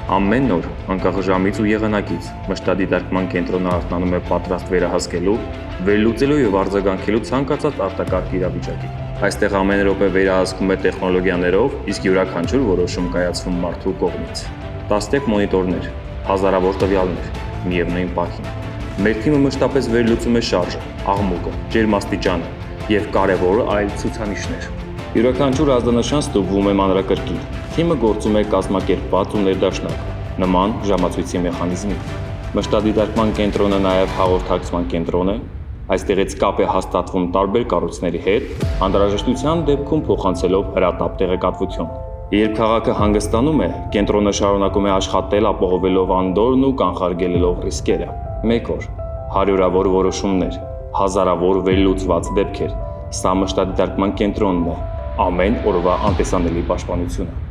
Ամեն օր, անկախ ժամից ու եղանակից, մշտադիտարկման կենտրոնը արթնանում է պատրաստ վերահսկելու, վերլուծելու եւ արձագանքելու ցանկացած արտակարգ իրավիճակի։ Այստեղ ամեն րոպե վերահսկվում է տեխնոլոգիաներով, իսկ յուրաքանչյուր որոշում կայացվում մարդու կողմից։ Տասնյակ մոնիտորներ, հազարավոր տվյալներ, միևնույն պահին։ Մեր թիմը մշտապես վերլուծում է շարժը, աղմուկը, ջերմաստիճանը եւ կարեւոր այլ ցուցանիշներ։ Յուրաքանչյուր ազդանշան ստուգվում է մանրակրկիտ։ Թիմը գործում է կազմակերպված ու ներդաշնակ, նման ժամացույցի մեխանիզմի։ Մշտադիտարկման կենտրոնը նաև հաղորդակցման կենտրոն է, այստեղից կապ է հաստատվում տարբեր կառույցների հետ, անհրաժեշտության դեպքում փոխանցելով հրատապ տեղեկատվություն։ Երբ քաղաքը հանգստանում է, կենտրոնը շարունակում է աշխատել ապահովելով անդորրն ու կանխարգելելով ռիսկերը։ Մեկ օր, հարյուրավոր որոշումներ, հազարավոր վերլուծված դեպքեր, սա մշտադիտարկման կենտրոնն է, ամեն օրվա անտեսանելի պաշտպանությունը։